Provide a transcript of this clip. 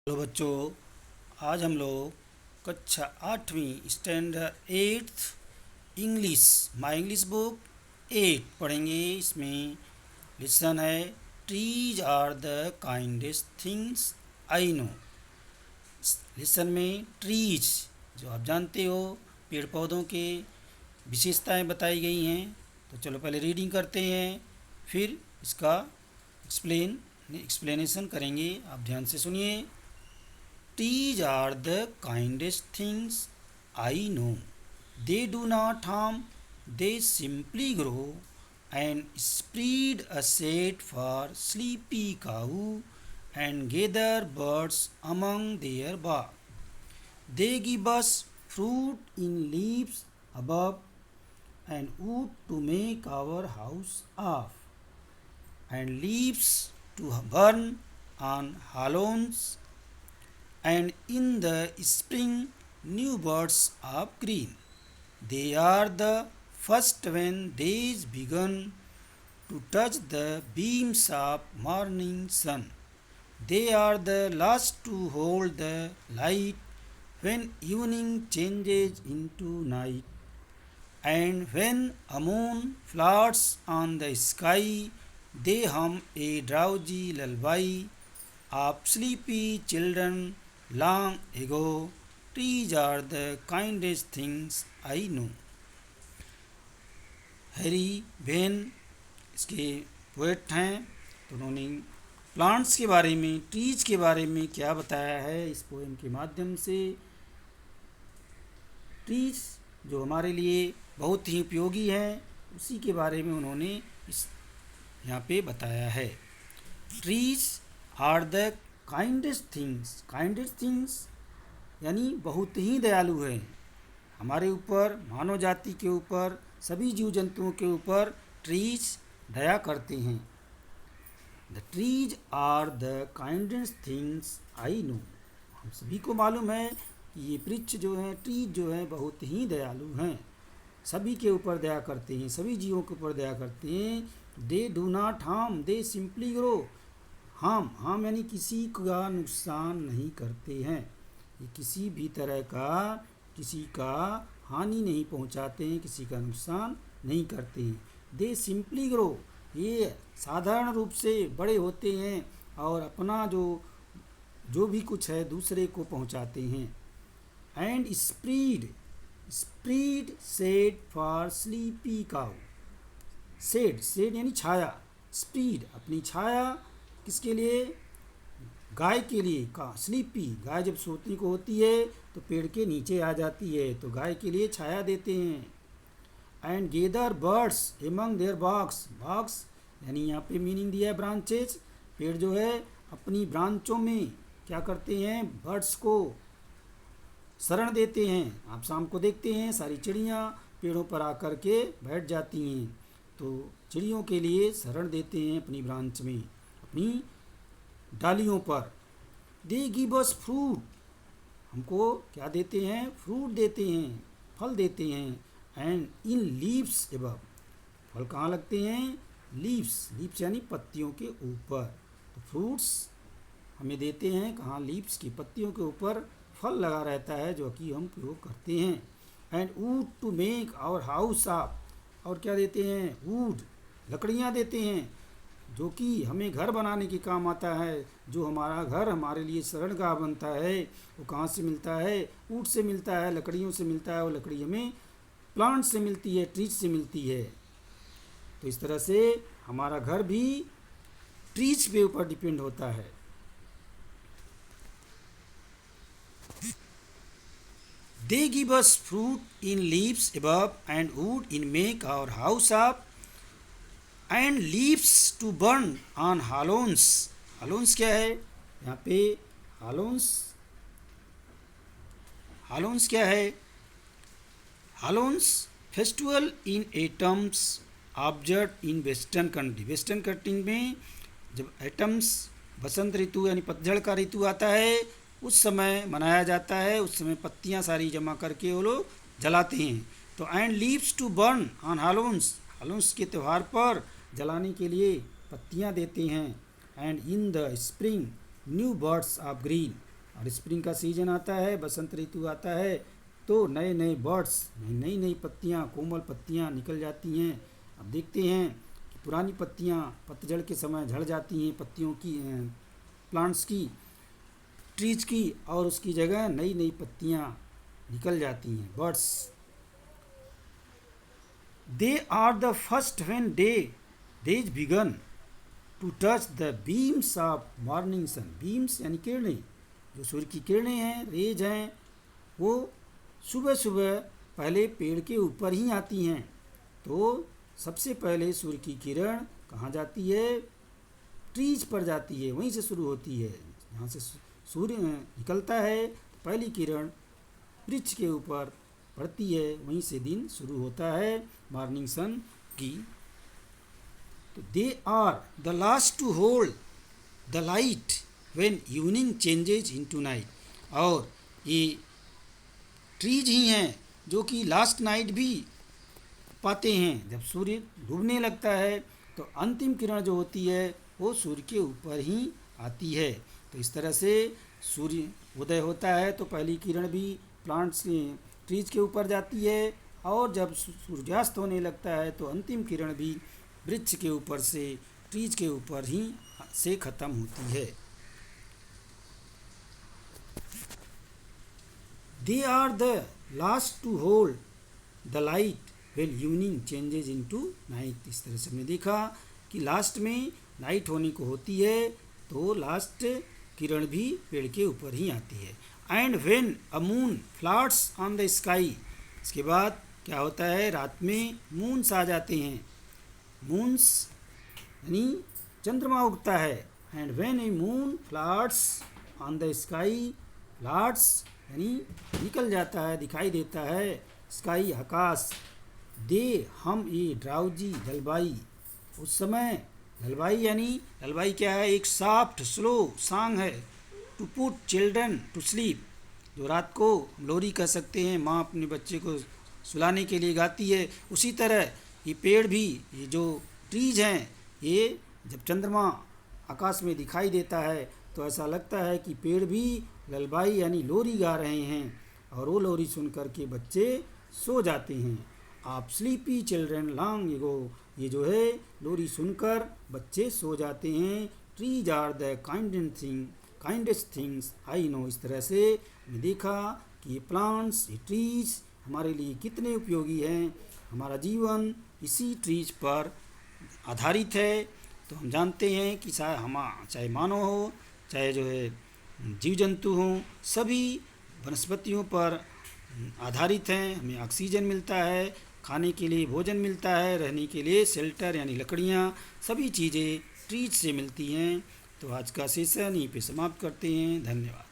Hello बच्चों, आज हम लोग कक्षा 8वीं standard 8th English my English book 8 पढ़ेंगे। इसमें लेसन है trees are the kindest things I know. Lesson में ट्रीज जो आप जानते हो पेड़ पौधों के विशेषताएं बताई गई हैं। तो चलो पहले रीडिंग करते हैं, फिर इसका एक्सप्लेनेशन करेंगे। आप ध्यान से सुनिए। Trees are the kindest things I know. They do not harm, they simply grow and spread a shade for sleepy cow and gather birds among their bark. They give us fruit in leaves above and wood to make our house of, and leaves to burn on hollows, and in the spring new buds of green. They are the first when days begin to touch the beams of morning sun. They are the last to hold the light when evening changes into night. And when a moon floods on the sky, they hum a drowsy lullaby of sleepy children long ago. Trees are the kindest things I know. Harry when इसके poet हैं। तो उन्होंने plants के बारे में, trees के बारे में क्या बताया है इस पोएम के माध्यम से। ट्रीज जो हमारे लिए बहुत ही उपयोगी है, उसी के बारे में उन्होंने इस यहाँ पे बताया है। Trees are the kindest things. Kindest things यानी बहुत ही दयालु है हमारे ऊपर, मानव जाति के ऊपर, सभी जीव जंतुओं के ऊपर ट्रीज दया करते हैं। The trees are the kindest things I know. हम सभी को मालूम है कि ये वृक्ष जो हैं, ट्रीज जो हैं, बहुत ही दयालु हैं, सभी के ऊपर दया करते हैं, सभी जीवों के ऊपर दया करते हैं। They do not harm, they simply grow. Harm यानी किसी का नुकसान नहीं करते हैं, ये किसी भी तरह का किसी का हानि नहीं पहुंचाते हैं, किसी का नुकसान नहीं करते हैं। दे सिंपली ग्रो, ये साधारण रूप से बड़े होते हैं और अपना जो भी कुछ है दूसरे को पहुंचाते हैं। And spread shade for sleepy cow. Shade यानी छाया, स्प्रीड अपनी छाया किसके लिए? गाय के लिए। का स्लीपी, गाय जब सोती को होती है तो पेड़ के नीचे आ जाती है, तो गाय के लिए छाया देते हैं। And gather birds among their box यानी यहाँ पे मीनिंग दिया है ब्रांचेज। पेड़ जो है अपनी ब्रांचों में क्या करते हैं? बर्ड्स को शरण देते हैं। आप शाम को देखते हैं सारी चिड़ियाँ पेड़ों पर आकर के बैठ जाती हैं, तो चिड़ियों के लिए शरण देते हैं अपनी ब्रांच में, अपनी डालियों पर। दे गिव अस फ्रूट, हमको क्या देते हैं? फ्रूट देते हैं, फल देते हैं। एंड इन लीव्स एबव, फल कहाँ लगते हैं? लीव्स यानी पत्तियों के ऊपर। तो फ्रूट्स हमें देते हैं कहाँ? लीव्स की पत्तियों के ऊपर फल लगा रहता है जो कि हम प्रयोग करते हैं। And wood to make our house of, और क्या देते हैं? वुड, लकड़ियाँ देते हैं जो कि हमें घर बनाने के काम आता है। जो हमारा घर हमारे लिए शरणगाह बनता है वो कहाँ से मिलता है? वुड से मिलता है, लकड़ियों से मिलता है। वो लकड़ी हमें प्लांट से मिलती है, ट्रीज से मिलती है। तो इस तरह से हमारा घर भी ट्रीज के ऊपर डिपेंड होता है। They give us fruit in leaves above and wood in make our house up, and leaves to burn on hollows. hollows क्या है? यहाँ पे hollows क्या है? hollows festival in atoms observe in western country. Western country में जब atoms बसंत ऋतु यानी पतझड़ का ऋतु आता है उस समय मनाया जाता है। उस समय पत्तियां सारी जमा करके वो लोग जलाते हैं। तो and leaves to burn on Halloween के त्यौहार पर जलाने के लिए पत्तियां देते हैं। And in the spring new birds of green, और स्प्रिंग का सीजन आता है, बसंत ऋतु आता है, तो नए नए बर्ड्स, नई नई पत्तियाँ, कोमल पत्तियाँ निकल जाती हैं। अब देखते हैं कि पुरानी पत्तियाँ पतझड़ के समय झड़ जाती हैं, पत्तियों की, प्लांट्स की, ट्रीज की, और उसकी जगह नई नई पत्तियाँ निकल जाती हैं, birds. They are the first when days begin to touch the beams of morning sun. Beams यानी किरणें, जो सूर्य की किरणें हैं, रेज हैं, वो सुबह सुबह पहले पेड़ के ऊपर ही आती हैं। तो सबसे पहले सूर्य की किरण कहाँ जाती है? ट्रीज पर जाती है, वहीं से शुरू होती है। जहाँ से सूर्य निकलता है, पहली किरण वृक्ष के ऊपर पड़ती है, वहीं से दिन शुरू होता है मॉर्निंग सन की। तो they are the last to hold the light when evening changes into night. और ये ट्रीज ही हैं जो कि लास्ट नाइट भी पाते हैं। जब सूर्य डूबने लगता है तो अंतिम किरण जो होती है वो सूर्य के ऊपर ही आती है। तो इस तरह से सूर्य उदय होता है तो पहली किरण भी प्लांट्स, ट्रीज के ऊपर जाती है, और जब सूर्यास्त होने लगता है तो अंतिम किरण भी वृक्ष के ऊपर से, ट्रीज के ऊपर ही से ख़त्म होती है। They are the last to hold the light when evening changes into night. इस तरह से हमने देखा कि लास्ट में नाइट होने को होती है तो लास्ट किरण भी पेड़ के ऊपर ही आती है। And when a moon flats on the sky. इसके बाद क्या होता है? रात में मून्स आ जाते हैं। मून्स यानी चंद्रमा उगता है। And when A moon flats on the sky, flats यानी निकल जाता है, दिखाई देता है, स्काई आकाश। दे हम ए ड्राउजी जलवाई। उस समय जलवाई यानी जलवाई क्या है? एक सॉफ्ट स्लो सॉन्ग है to put children to sleep, जो रात को लोरी कह सकते हैं, माँ अपने बच्चे को सुलाने के लिए गाती है। उसी तरह ये पेड़ भी, ये जो ट्रीज हैं, ये जब चंद्रमा आकाश में दिखाई देता है तो ऐसा लगता है कि पेड़ भी ललबाई यानी लोरी गा रहे हैं, और वो लोरी सुन कर के बच्चे सो जाते हैं। आप स्लीपी चिल्ड्रन लॉन्ग एगो, ये जो है लोरी सुनकर बच्चे सो जाते हैं। Trees are the kindest things I know. इस तरह से हमने देखा कि ये प्लांट्स, ये ट्रीज हमारे लिए कितने उपयोगी हैं। हमारा जीवन इसी ट्रीज पर आधारित है। तो हम जानते हैं कि चाहे मानव हो, चाहे जो है जीव जंतु हों, सभी वनस्पतियों पर आधारित हैं। हमें ऑक्सीजन मिलता है, खाने के लिए भोजन मिलता है, रहने के लिए शेल्टर यानी लकड़ियाँ, सभी चीज़ें ट्रीज से मिलती हैं। तो आज का सेशन यहीं पे समाप्त करते हैं। धन्यवाद।